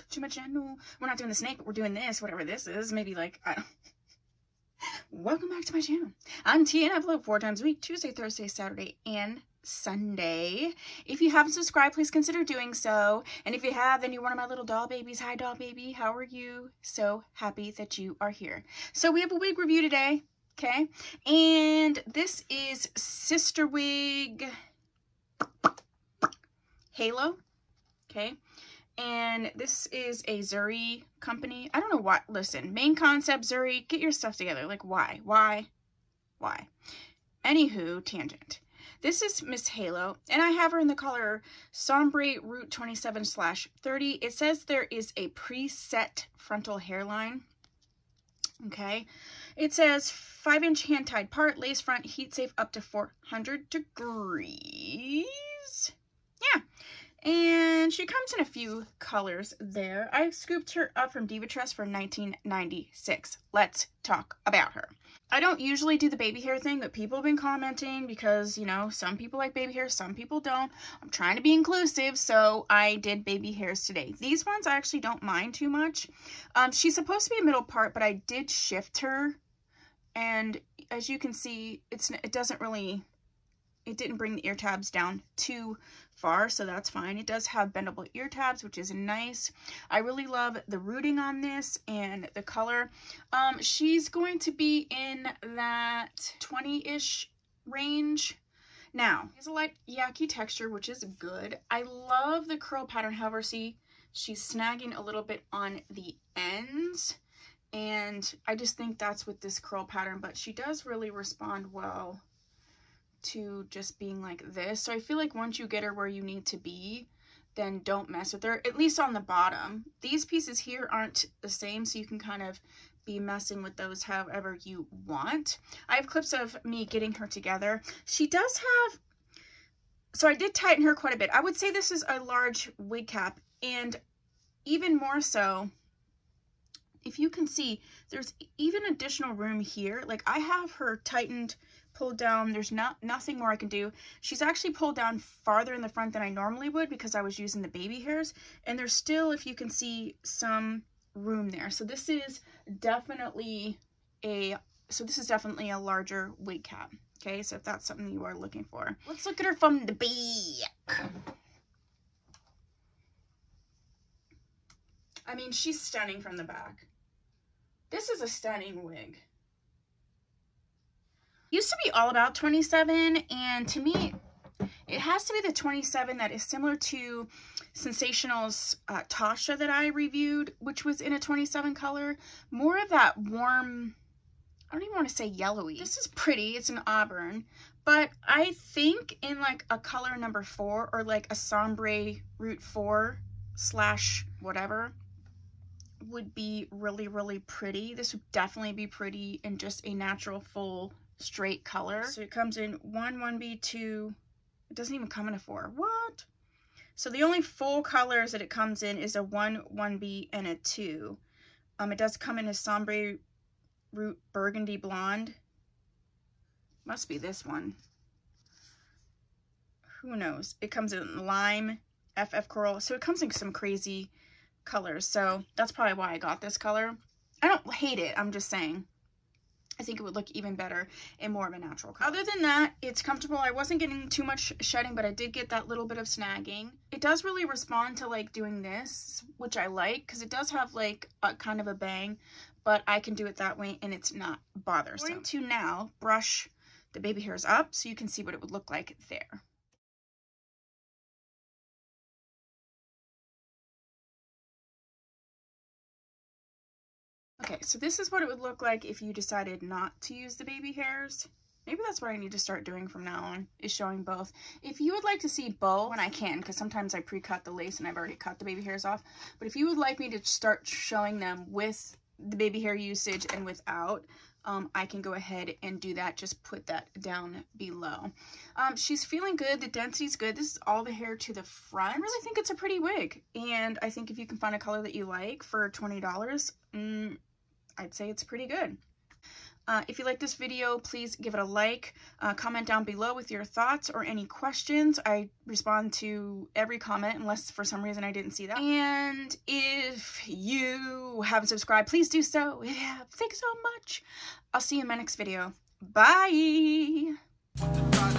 back to my channel. We're not doing the snake, but we're doing this, whatever this is. Maybe like, I don't. Welcome back to my channel. I'm T and I upload 4 times a week, Tuesday, Thursday, Saturday, and Sunday. If you haven't subscribed, please consider doing so. And if you have, then you're one of my little doll babies. Hi, doll baby. How are you? So happy that you are here. So we have a wig review today. Okay. And this is Sister Wig Halo. Okay. And this is a Zury company. I don't know what. Listen, main concept, Zury, get your stuff together. Like, why? Anywho, tangent. This is Miss Halo, and I have her in the color Sombre Route 27/30. It says there is a preset frontal hairline. Okay. It says 5-inch hand-tied part, lace front, heat safe up to 400 degrees. Yeah. And she comes in a few colors there. I scooped her up from Diva Tress for $19.96. Let's talk about her. I don't usually do the baby hair thing, but people have been commenting because, you know, some people like baby hair, some people don't. I'm trying to be inclusive, so I did baby hairs today. These ones I actually don't mind too much. She's supposed to be a middle part, but I did shift her. And as you can see, it didn't bring the ear tabs down too far, so that's fine. It does have bendable ear tabs, which is nice. I really love the rooting on this and the color. She's going to be in that 20-ish range. Now, it's a light yucky texture, which is good. I love the curl pattern. However, see, she's snagging a little bit on the ends, and I just think that's with this curl pattern, but she does really respond well to just being like this. So I feel like once you get her where you need to be, then don't mess with her, at least on the bottom. These pieces here aren't the same, so you can kind of be messing with those however you want. I have clips of me getting her together. She does have, so I did tighten her quite a bit. I would say this is a large wig cap, and even more so, if you can see, there's even additional room here. Like, I have her tightened, pulled down. There's nothing more I can do. She's actually pulled down farther in the front than I normally would because I was using the baby hairs, and there's still, if you can see, some room there. So this is definitely a larger wig cap. Okay, so if that's something you are looking for, let's look at her from the back. I mean, she's stunning from the back. This is a stunning wig. Used to be all about 27, and to me, it has to be the 27 that is similar to Sensational's Tasha that I reviewed, which was in a 27 color. More of that warm, I don't even want to say yellowy. This is pretty, it's an auburn, but I think in like a color number 4 or like a Sombre Route 4 / whatever would be really, really pretty. This would definitely be pretty in just a natural full straight color. So it comes in 1, 1B, 2. It doesn't even come in a 4. What? So the only full colors that it comes in is a 1, 1B, and a 2. It does come in a Sombre Route Burgundy Blonde. Must be this one. Who knows? It comes in Lime, FF Coral. So it comes in some crazy colors. So that's probably why I got this color. I don't hate it. I'm just saying. I think it would look even better in more of a natural color. Other than that, it's comfortable. I wasn't getting too much shedding, but I did get that little bit of snagging. It does really respond to like doing this, which I like, because it does have like a kind of a bang, but I can do it that way and it's not bothersome. I'm going to now brush the baby hairs up so you can see what it would look like there. Okay, so this is what it would look like if you decided not to use the baby hairs. Maybe that's what I need to start doing from now on, is showing both. If you would like to see both, when I can, because sometimes I pre-cut the lace and I've already cut the baby hairs off, but if you would like me to start showing them with the baby hair usage and without, I can go ahead and do that. Just put that down below. She's feeling good. The density's good. This is all the hair to the front. I really think it's a pretty wig, and I think if you can find a color that you like for $20, I'd say it's pretty good. If you like this video, please give it a like. Comment down below with your thoughts or any questions. I respond to every comment unless for some reason I didn't see that. And if you haven't subscribed, please do so. Yeah, thanks so much. I'll see you in my next video. Bye! Bye.